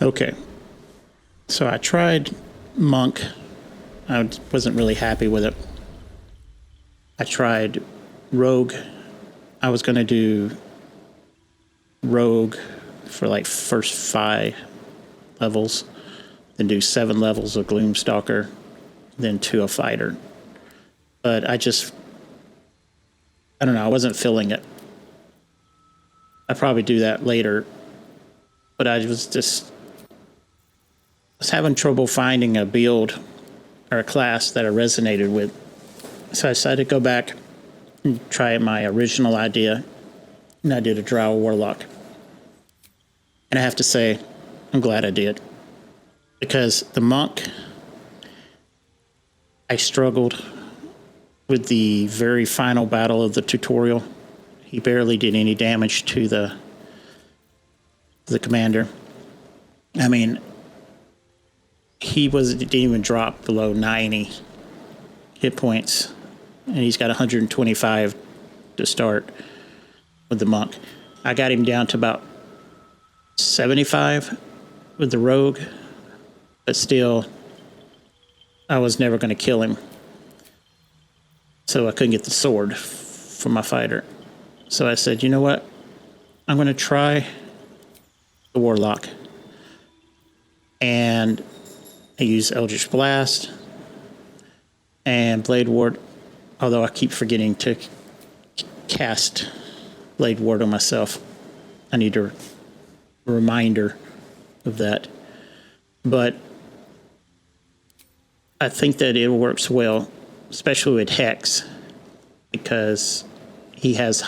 Okay, so I tried Monk. I wasn't really happy with it. I tried Rogue. I was going to do Rogue for like first 5 levels, then do 7 levels of Gloomstalker, then 2 a fighter. But I don't know, I wasn't feeling it. I'd probably do that later, but I was having trouble finding a build or a class that I resonated with. So I decided to go back and try my original idea, and I did a Drow Warlock. And I have to say, I'm glad I did. Because the Monk, I struggled with the very final battle of the tutorial. He barely did any damage to the commander. I mean, didn't even drop below 90 hit points, and he's got 125 to start with the Monk. I got him down to about 75 with the Rogue, but still, I was never going to kill him. So I couldn't get the sword for my fighter. So I said, you know what? I'm going to try the Warlock. And I use Eldritch Blast and Blade Ward, although I keep forgetting to cast Blade Ward on myself. I need a reminder of that. But I think that it works well, especially with Hex, because he has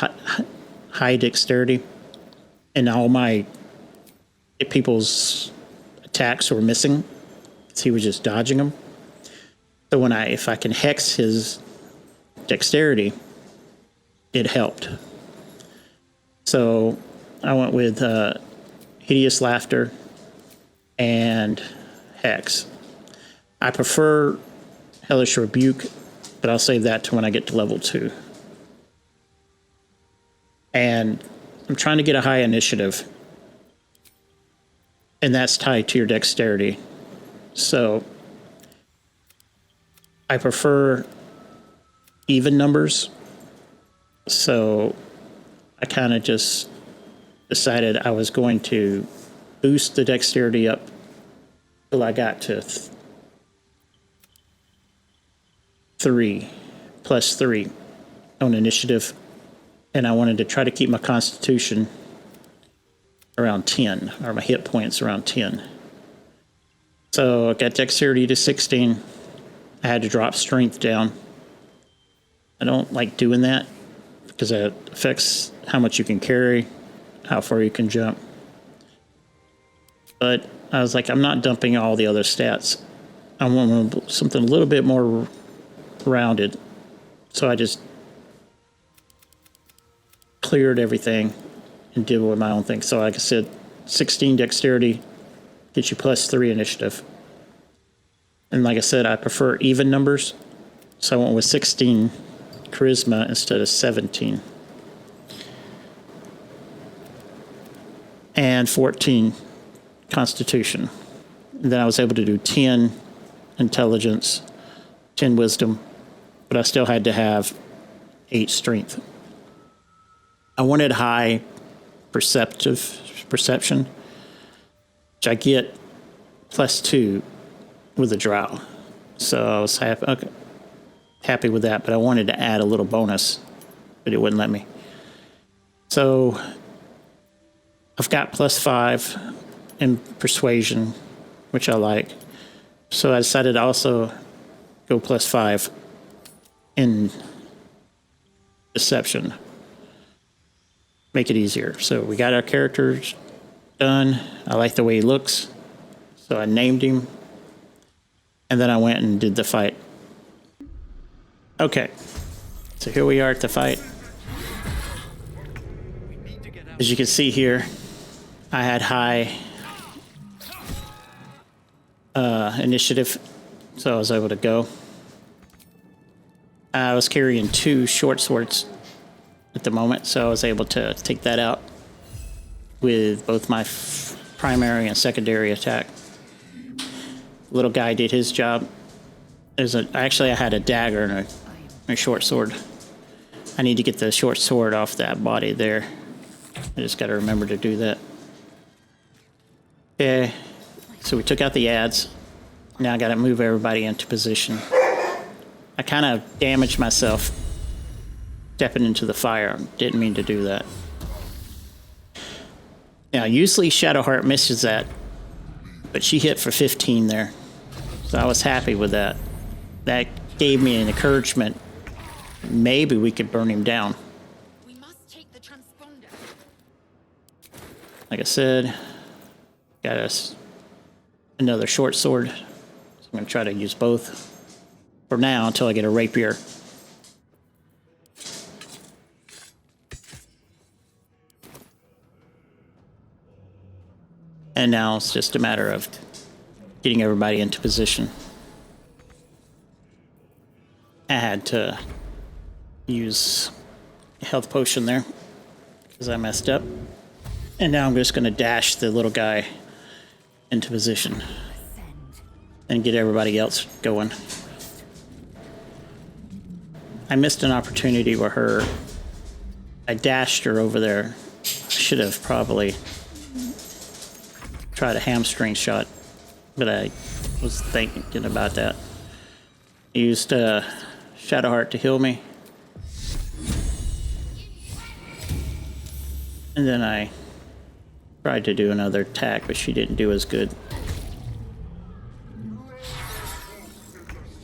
high dexterity, and all my people's attacks were missing. So he was just dodging them. So if I can hex his dexterity, it helped. So I went with Hideous Laughter and Hex. I prefer Hellish Rebuke, but I'll save that to when I get to level 2. And I'm trying to get a high initiative, and that's tied to your dexterity. So I prefer even numbers. So I kind of just decided I was going to boost the dexterity up till I got to 3 plus 3 on initiative. And I wanted to try to keep my constitution around 10, or my hit points around 10. So I got dexterity to 16. I had to drop strength down. I don't like doing that because it affects how much you can carry, how far you can jump. But I was like, I'm not dumping all the other stats. I want something a little bit more rounded. So I just cleared everything and did with my own thing. So like I said, 16 dexterity gets you plus 3 initiative. And like I said, I prefer even numbers. So I went with 16 charisma instead of 17. And 14 constitution. And then I was able to do 10 intelligence, 10 wisdom, but I still had to have 8 strength. I wanted high perception, which I get plus 2 with a drow. So I was happy with that, but I wanted to add a little bonus, but it wouldn't let me. So I've got plus 5 in persuasion, which I like. So I decided to also go plus 5 in deception. Make it easier. So we got our characters done. I like the way he looks, so I named him. And then I went and did the fight. Okay, so here we are at the fight. As you can see here, I had high initiative, so I was able to go. I was carrying 2 short swords at the moment, so I was able to take that out with both my primary and secondary attack. Little guy did his job. Actually, I had a dagger and a short sword. I need to get the short sword off that body there. I just got to remember to do that. Okay, so we took out the ads. Now I got to move everybody into position. I kind of damaged myself stepping into the fire. Didn't mean to do that. Now, usually Shadowheart misses that, but she hit for 15 there. So I was happy with that. That gave me an encouragement. Maybe we could burn him down. We must take the transponder. Like I said, got us another short sword. So I'm going to try to use both for now until I get a rapier. And now it's just a matter of getting everybody into position. I had to use a health potion there because I messed up. And now I'm just going to dash the little guy into position and get everybody else going. I missed an opportunity with her. I dashed her over there. I should have probably tried a hamstring shot, but I was thinking about that. I used Shadowheart to heal me. And then I tried to do another attack, but she didn't do as good.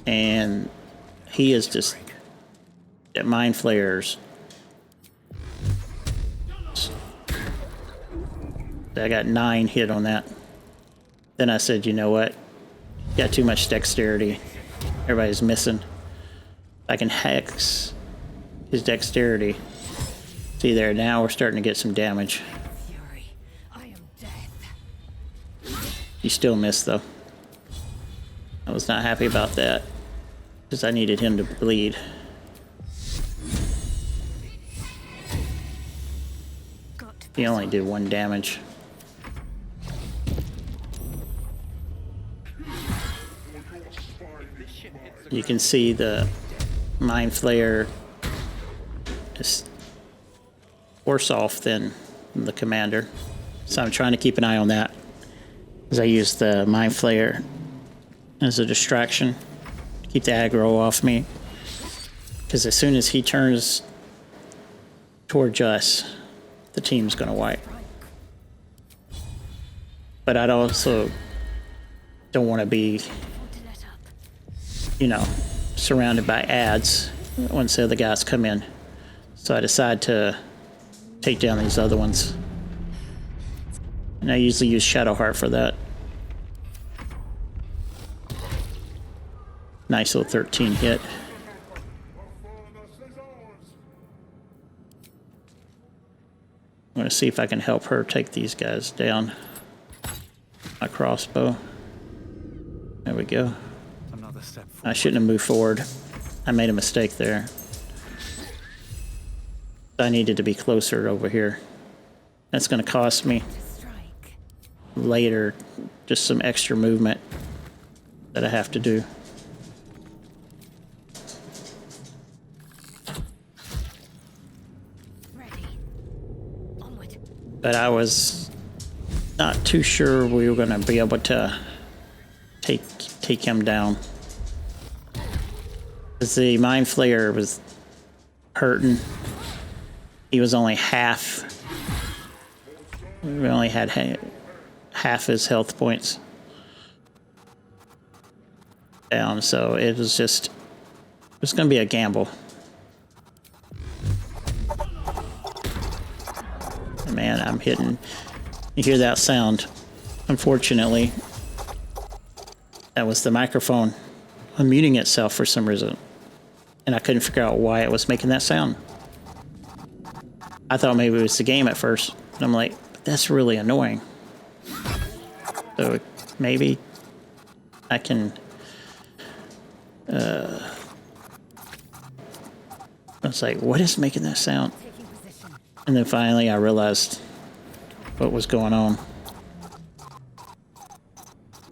And he is just at Mind Flayers. I got 9 hit on that. Then I said, you know what? Got too much dexterity. Everybody's missing. I can hex his dexterity. See there, now we're starting to get some damage. Fury, I am death. He still missed though. I was not happy about that because I needed him to bleed. He only did 1 damage. You can see the Mind Flayer is worse off than the commander. So I'm trying to keep an eye on that as I use the Mind Flayer as a distraction to keep the aggro off me. Because as soon as he turns towards us, the team's going to wipe. But I'd also don't want to be, you know, surrounded by ads once the other guys come in. So I decide to take down these other ones. And I usually use Shadowheart for that. Nice little 13 hit. I'm going to see if I can help her take these guys down. My crossbow. There we go. Another step forward. I shouldn't have moved forward. I made a mistake there. I needed to be closer over here. That's going to cost me later just some extra movement that I have to do. But I was not too sure we were going to be able to take him down. Because the Mind Flayer was hurting. He was only half. We only had half his health points down, so it was going to be a gamble. Man, I'm hitting. You hear that sound? Unfortunately, that was the microphone unmuting itself for some reason, and I couldn't figure out why it was making that sound. I thought maybe it was the game at first, and I'm like, that's really annoying. So maybe I can. I was like, what is making that sound? And then finally I realized what was going on.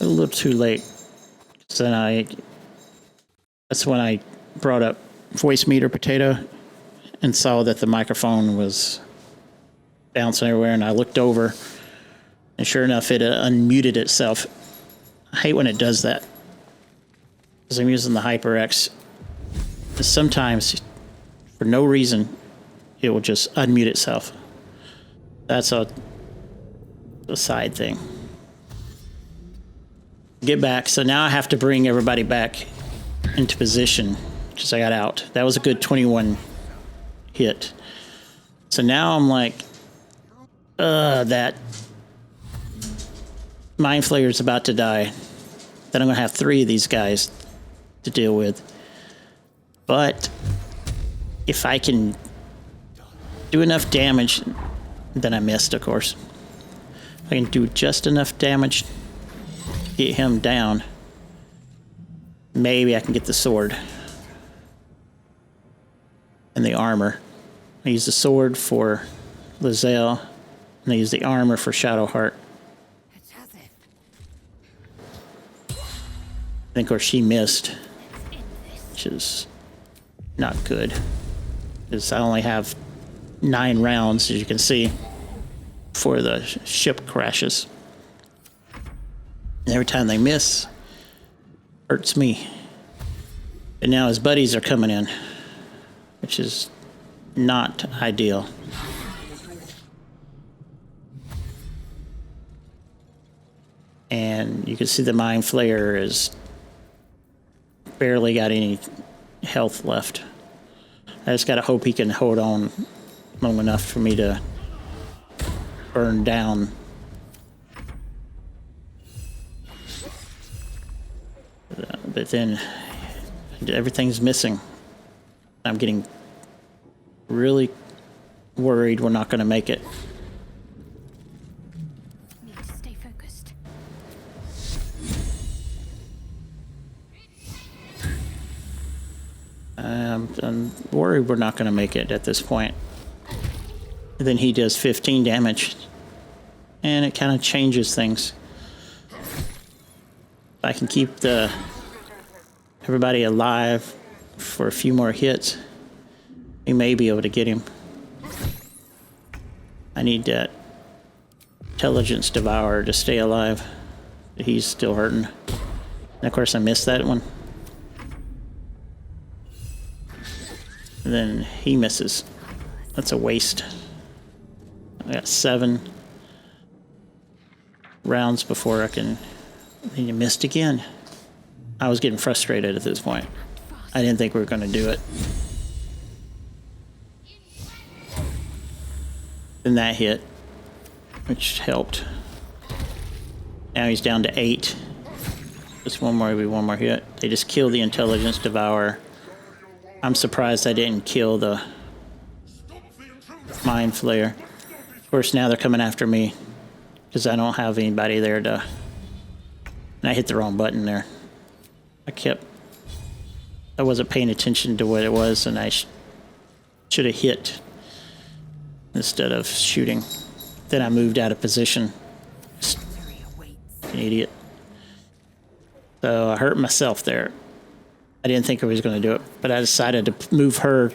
a little too late. So then that's when I brought up voice meter potato and saw that the microphone was bouncing everywhere, and I looked over, and sure enough, it unmuted itself. I hate when it does that, because I'm using the HyperX. Sometimes, for no reason, it will just unmute itself. That's a side thing. Get back. So now I have to bring everybody back into position because I got out. That was a good 21 hit. So now I'm like, that Mind Flayer is about to die. Then I'm going to have 3 of these guys to deal with. But if I can do enough damage, then I missed, of course. If I can do just enough damage, get him down, maybe I can get the sword and the armor. I use the sword for Lizelle, and I use the armor for Shadowheart. I think where she missed, which is not good, because I only have 9 rounds, as you can see, before the ship crashes. And every time they miss, hurts me. And now his buddies are coming in, which is not ideal. And you can see the Mind Flayer is barely got any health left. I just gotta hope he can hold on long enough for me to burn down. But then everything's missing. I'm getting really worried we're not going to make it. Need to stay focused. I'm worried we're not going to make it at this point. And then he does 15 damage, and it kind of changes things. If I can keep everybody alive for a few more hits, we may be able to get him. I need that intelligence devourer to stay alive. He's still hurting. And of course I missed that one. And then he misses. That's a waste. I got 7 rounds before I can... Then you missed again. I was getting frustrated at this point. I didn't think we were going to do it. Then that hit, which helped. Now he's down to 8. Just one more hit. They just killed the intelligence devourer. I'm surprised I didn't kill the Mind Flayer. Of course, now they're coming after me because I don't have anybody there to... And I hit the wrong button there. I wasn't paying attention to what it was, and I should have hit instead of shooting. Then I moved out of position. An idiot. So I hurt myself there. I didn't think I was going to do it, but I decided to move her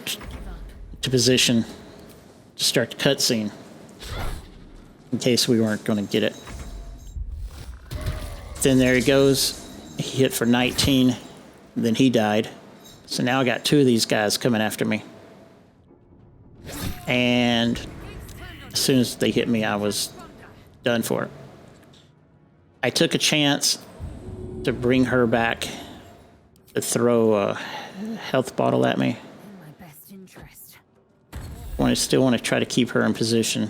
to position to start the cutscene in case we weren't going to get it. Then there he goes. He hit for 19. Then he died. So now I got 2 of these guys coming after me. And as soon as they hit me, I was done for it. I took a chance to bring her back to throw a health bottle at me. In my best interest. I still want to try to keep her in position.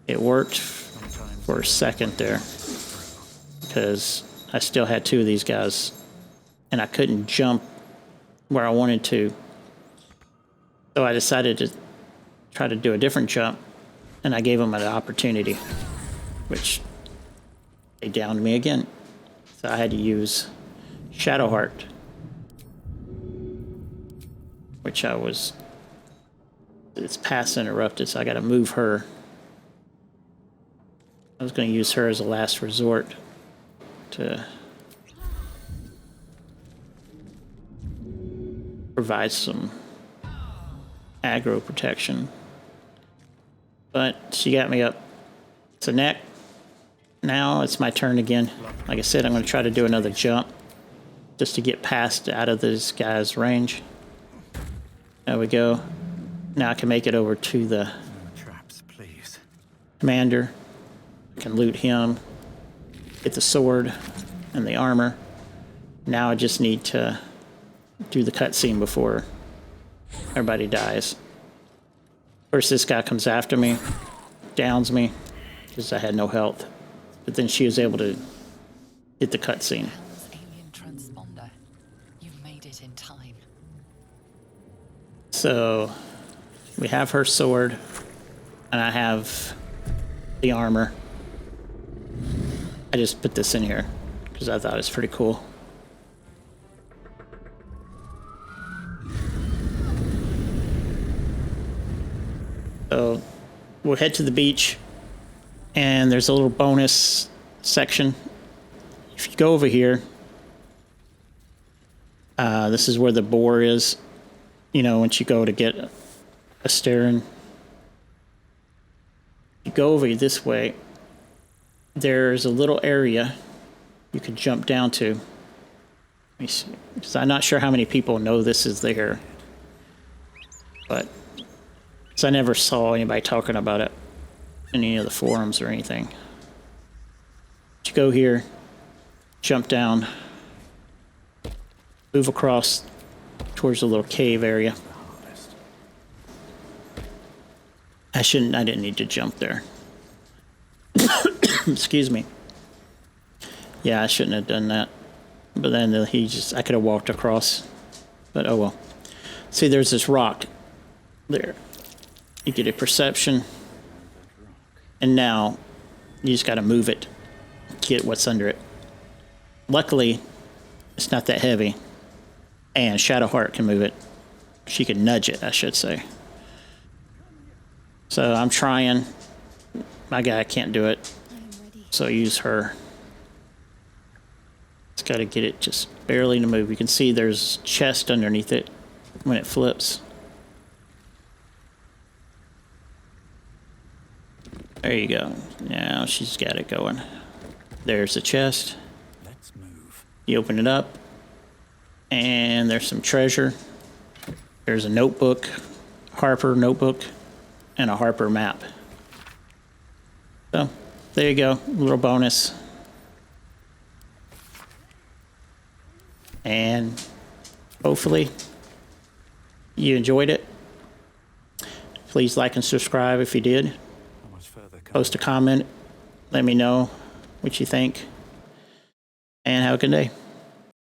It worked for a second there because I still had 2 of these guys and I couldn't jump where I wanted to. So I decided to try to do a different jump, and I gave them an opportunity, which they downed me again. So I had to use Shadowheart, which it's pass interrupted, so I got to move her. I was going to use her as a last resort to provide some aggro protection. But she got me up to neck. Now it's my turn again. Like I said, I'm going to try to do another jump just to get past out of this guy's range. There we go. Now I can make it over to the Traps, please. commander. I can loot him, get the sword and the armor. Now I just need to do the cutscene before everybody dies. First, this guy comes after me, downs me, because I had no health. But then she was able to hit the cutscene. Alien transponder. You've made it in time. So we have her sword, and I have the armor. I just put this in here because I thought it was pretty cool. So we'll head to the beach, and there's a little bonus section. If you go over here, this is where the boar is. You know, once you go to get a steering, you go over this way. There's a little area you could jump down to. Let me see, because I'm not sure how many people know this is there, but because I never saw anybody talking about it in any of the forums or anything. But you go here, jump down, move across towards the little cave area. I didn't need to jump there. Excuse me. Yeah, I shouldn't have done that. But then I could have walked across. But oh well. See, there's this rock there. You get a perception. And now you just got to move it, get what's under it. Luckily, it's not that heavy. And Shadowheart can move it. She can nudge it, I should say. So I'm trying. My guy can't do it. So I use her. It's got to get it just barely to move. You can see there's chest underneath it when it flips. There you go. Now she's got it going. There's the chest. Let's move. You open it up, and there's some treasure. There's a notebook, Harper notebook, and a Harper map. So, there you go, a little bonus. And hopefully you enjoyed it. Please like and subscribe if you did. How much further? Post a comment, let me know what you think, and have a good day.